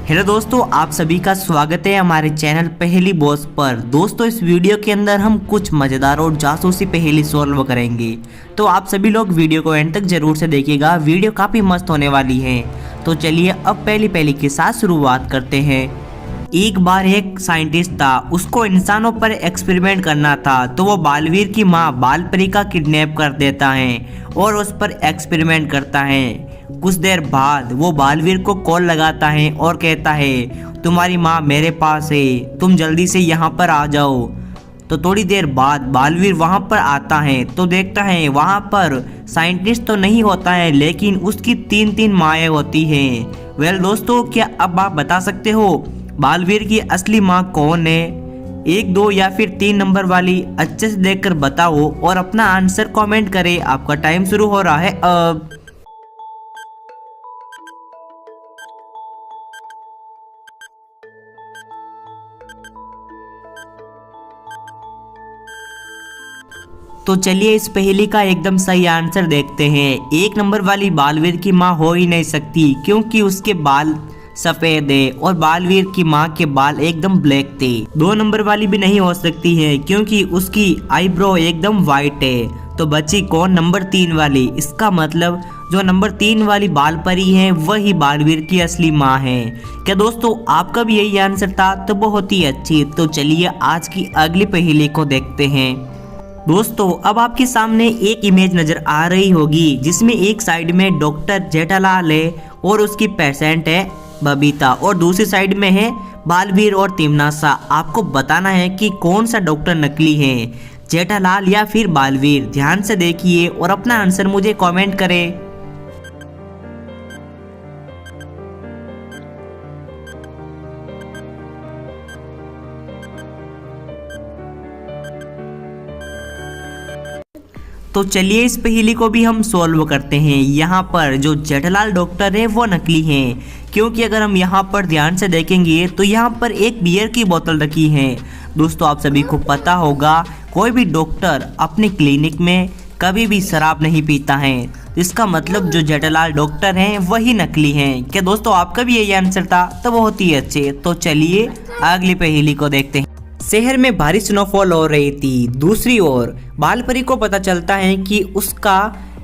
Hello दोस्तों, आप सभी का स्वागत है हमारे चैनल पहेली बॉस पर। दोस्तों, इस वीडियो के अंदर हम कुछ मज़ेदार और जासूसी पहेली सॉल्व करेंगे, तो आप सभी लोग वीडियो को एंड तक जरूर से देखिएगा। वीडियो काफ़ी मस्त होने वाली है। तो चलिए अब पहली के साथ शुरुआत करते हैं। एक बार एक साइंटिस्ट था, उसको इंसानों पर एक्सपेरिमेंट करना था, तो वो बालवीर की माँ बालपरी का किडनैप कर देता है और उस पर एक्सपेरिमेंट करता है। कुछ देर बाद वो बालवीर को कॉल लगाता है और कहता है, तुम्हारी माँ मेरे पास है, तुम जल्दी से यहाँ पर आ जाओ। तो थोड़ी देर बाद बालवीर वहाँ पर आता है तो देखता है वहाँ पर साइंटिस्ट तो नहीं होता है, लेकिन उसकी तीन माएँ होती हैं। वेल दोस्तों, क्या अब आप बता सकते हो बालवीर की असली माँ कौन है? 1, 2 या फिर 3 नंबर वाली अच्छे से देखकर बताओ और अपना आंसर कमेंट करें। आपका टाइम शुरू हो रहा है अब। तो चलिए इस पहेली का एकदम सही आंसर देखते हैं। 1 नंबर वाली बालवीर की माँ हो ही नहीं सकती, क्योंकि उसके बाल सफेद है और बालवीर की माँ के बाल एकदम ब्लैक थे। 2 नंबर वाली भी नहीं हो सकती है, क्योंकि उसकी आईब्रो एकदम वाइट है। तो बची कौन? नंबर 3 वाली। इसका मतलब जो नंबर 3 वाली बाल परी है वही बालवीर की असली माँ है। क्या दोस्तों आपका भी यही आंसर था? तो बहुत ही अच्छी। तो चलिए आज की अगली पहेली को देखते हैं। दोस्तों, अब आपके सामने एक इमेज नजर आ रही होगी, जिसमें एक साइड में डॉक्टर जेठालाल है और उसकी पेशेंट है बबीता, और दूसरी साइड में है बालवीर और तिमनासा। आपको बताना है कि कौन सा डॉक्टर नकली है, जेठालाल या फिर बालवीर। ध्यान से देखिए और अपना आंसर मुझे कमेंट करें। तो चलिए इस पहेली को भी हम सॉल्व करते हैं। यहाँ पर जो जेठालाल डॉक्टर है वो नकली हैं, क्योंकि अगर हम यहाँ पर ध्यान से देखेंगे तो यहाँ पर एक बियर की बोतल रखी है। दोस्तों, आप सभी को पता होगा कोई भी डॉक्टर अपने क्लिनिक में कभी भी शराब नहीं पीता है। इसका मतलब जो जेठालाल डॉक्टर हैं वही नकली हैं। क्या दोस्तों आपका भी यही आंसर था? तो बहुत ही अच्छे। तो चलिए अगली पहेली को देखते हैं। शहर में भारी स्नोफॉल हो रही थी। दूसरी ओर बालपरी को पता चलता है कि उसका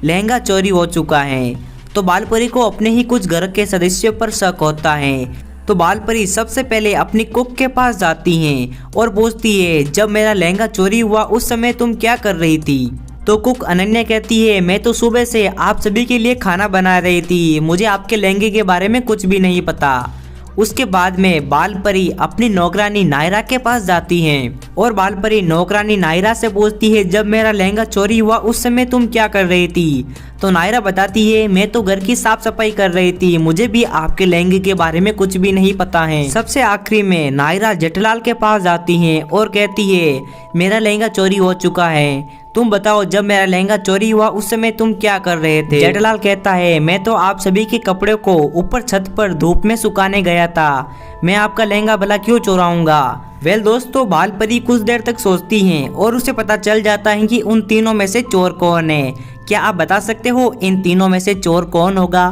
लहंगा चोरी हो चुका है। तो बालपरी को अपने ही कुछ घर के सदस्यों पर शक होता है। तो बालपरी सबसे पहले अपनी कुक के पास जाती हैं और पूछती है, जब मेरा लहंगा चोरी हुआ उस समय तुम क्या कर रही थी? तो कुक अनन्या कहती है, मैं तो सुबह से आप सभी के लिए खाना बना रही थी, मुझे आपके लहंगे के बारे में कुछ भी नहीं पता। उसके बाद में बालपरी अपनी नौकरानी नायरा के पास जाती हैं और बालपरी नौकरानी नायरा से पूछती है, जब मेरा लहंगा चोरी हुआ उस समय तुम क्या कर रही थी? तो नायरा बताती है, मैं तो घर की साफ सफाई कर रही थी, मुझे भी आपके लहंगे के बारे में कुछ भी नहीं पता है। सबसे आखिरी में नायरा जेठालाल के पास जाती है और कहती है, मेरा लहंगा चोरी हो चुका है, तुम बताओ जब मेरा लहंगा चोरी हुआ उस समय तुम क्या कर रहे थे? जेठालाल कहता है, मैं तो आप सभी के कपड़े को ऊपर छत पर धूप में सुखाने गया था, मैं आपका लहंगा भला क्यों चुराऊंगा? वेल दोस्तों, बालपरी कुछ देर तक सोचती हैं और उसे पता चल जाता है कि उन तीनों में से चोर कौन है। क्या आप बता सकते हो इन तीनों में से चोर कौन होगा?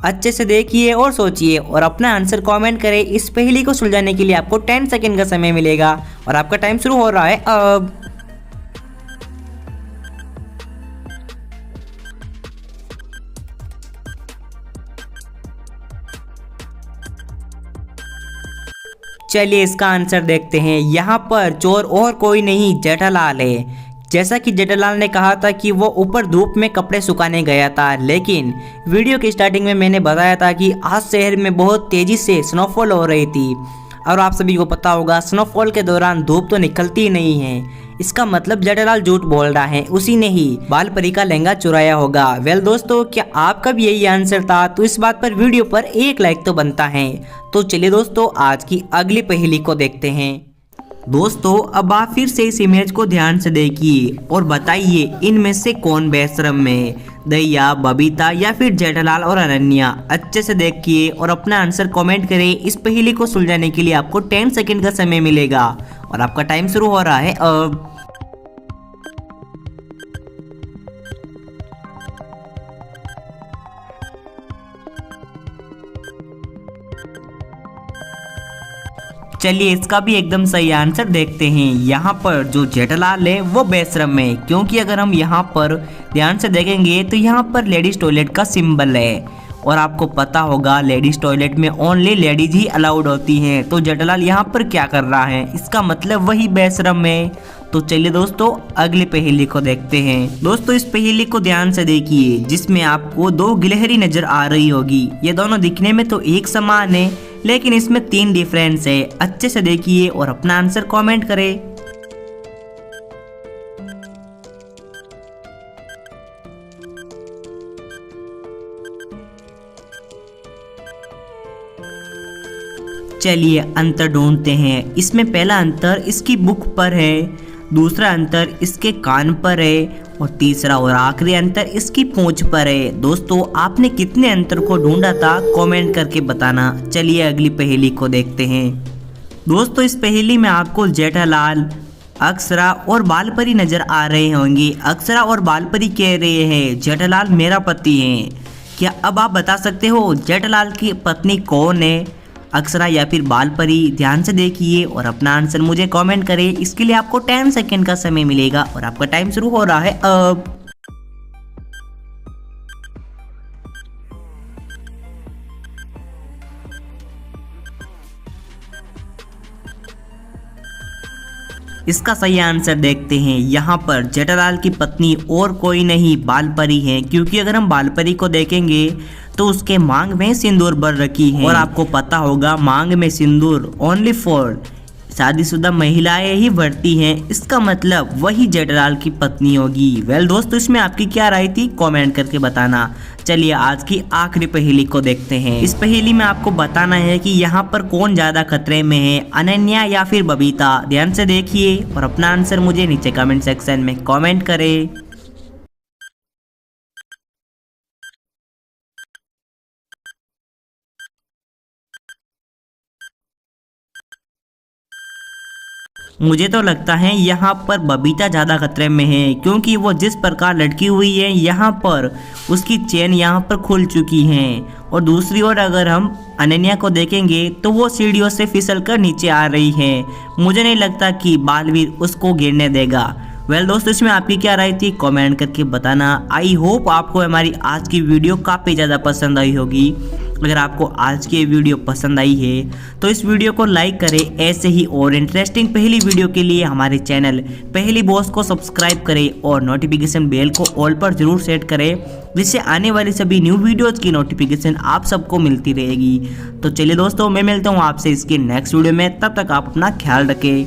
अच्छे से देखिए और सोचिए और अपना आंसर कमेंट करें। इस पहेली को सुलझाने के लिए आपको 10 सेकंड का समय मिलेगा और आपका टाइम शुरू हो रहा है अब। चलिए इसका आंसर देखते हैं। यहाँ पर चोर और कोई नहीं जेठालाल है। जैसा कि जेठालाल ने कहा था कि वो ऊपर धूप में कपड़े सुखाने गया था, लेकिन वीडियो की स्टार्टिंग में मैंने बताया था कि आज शहर में बहुत तेजी से स्नोफॉल हो रही थी और आप सभी को पता होगा स्नोफॉल के दौरान धूप तो निकलती ही नहीं है। इसका मतलब जेठालाल झूठ बोल रहा है, उसी ने ही बालपरी का लहंगा चुराया होगा। वेल दोस्तों, क्या आपका भी यही आंसर था? तो इस बात पर वीडियो पर एक लाइक तो बनता है। तो चलिए दोस्तों आज की अगली पहेली को देखते हैं। दोस्तों, अब आप फिर से इस इमेज को ध्यान से देखिए और बताइए इनमें से कौन बेशरम है, दैया, बबीता या फिर जेठालाल और अनन्या। अच्छे से देखिए और अपना आंसर कमेंट करें। इस पहेली को सुलझाने के लिए आपको 10 सेकंड का समय मिलेगा और आपका टाइम शुरू हो रहा है अब। चलिए इसका भी एकदम सही आंसर देखते हैं। यहाँ पर जो जेठालाल है वो बेशरम है, क्योंकि अगर हम यहाँ पर ध्यान से देखेंगे तो यहाँ पर लेडीज टॉयलेट का सिंबल है और आपको पता होगा लेडीज टॉयलेट में ओनली लेडीज ही अलाउड होती हैं। तो जेठालाल यहाँ पर क्या कर रहा है, इसका मतलब वही बेशरम है। तो चलिए दोस्तों अगली पहेली को देखते हैं। दोस्तों इस पहेली को ध्यान से देखिए, जिसमें आपको दो गिलहरी नजर आ रही होगी। ये दोनों दिखने में तो एक समान है, लेकिन इसमें 3 डिफरेंस है। अच्छे से देखिए और अपना आंसर कमेंट करें। चलिए अंतर ढूंढते हैं। इसमें पहला अंतर इसकी बुक पर है, दूसरा अंतर इसके कान पर है और तीसरा और आखिरी अंतर इसकी पूंछ पर है। दोस्तों आपने कितने अंतर को ढूंढा था कमेंट करके बताना। चलिए अगली पहेली को देखते हैं। दोस्तों इस पहेली में आपको जेठालाल, अक्षरा और बालपरी नजर आ रहे होंगे। अक्षरा और बालपरी कह रहे हैं जेठालाल मेरा पति है। क्या अब आप बता सकते हो जेठालाल की पत्नी कौन है, अक्षरा या फिर बालपरी? ध्यान से देखिए और अपना आंसर मुझे कमेंट करें। इसके लिए आपको 10 सेकंड का समय मिलेगा और आपका टाइम शुरू हो रहा है अब। इसका सही आंसर देखते हैं। यहाँ पर जेठालाल की पत्नी और कोई नहीं बालपरी है, क्योंकि अगर हम बालपरी को देखेंगे तो उसके मांग में सिंदूर भर रखी है और आपको पता होगा मांग में सिंदूर ओनली फॉर शादीशुदा महिलाएं ही भरती हैं। इसका मतलब वही जेठालाल की पत्नी होगी। वेल दोस्तों इसमें आपकी क्या राय थी कमेंट करके बताना। चलिए आज की आखिरी पहेली को देखते हैं। इस पहेली में आपको बताना है कि यहाँ पर कौन ज्यादा खतरे में है, अनन्या या फिर बबीता? ध्यान से देखिए और अपना आंसर मुझे नीचे कमेंट सेक्शन में कमेंट करें। मुझे तो लगता है यहाँ पर बबीता ज़्यादा खतरे में है, क्योंकि वो जिस प्रकार लटकी हुई है यहाँ पर उसकी चेन यहाँ पर खुल चुकी है। और दूसरी ओर अगर हम अनन्या को देखेंगे तो वो सीढ़ियों से फिसल कर नीचे आ रही है। मुझे नहीं लगता कि बालवीर उसको गिरने देगा। वेल दोस्तों इसमें आपकी क्या राय थी कमेंट करके बताना। आई होप आपको हमारी आज की वीडियो काफ़ी ज़्यादा पसंद आई होगी। अगर आपको आज की वीडियो पसंद आई है तो इस वीडियो को लाइक करें। ऐसे ही और इंटरेस्टिंग पहली वीडियो के लिए हमारे चैनल पहली बॉस को सब्सक्राइब करें और नोटिफिकेशन बेल को ऑल पर जरूर सेट करें, जिससे आने वाली सभी न्यू वीडियोज़ की नोटिफिकेशन आप सबको मिलती रहेगी। तो चलिए दोस्तों मैं मिलता हूँ आपसे इसके नेक्स्ट वीडियो में, तब तक आप अपना ख्याल रखें।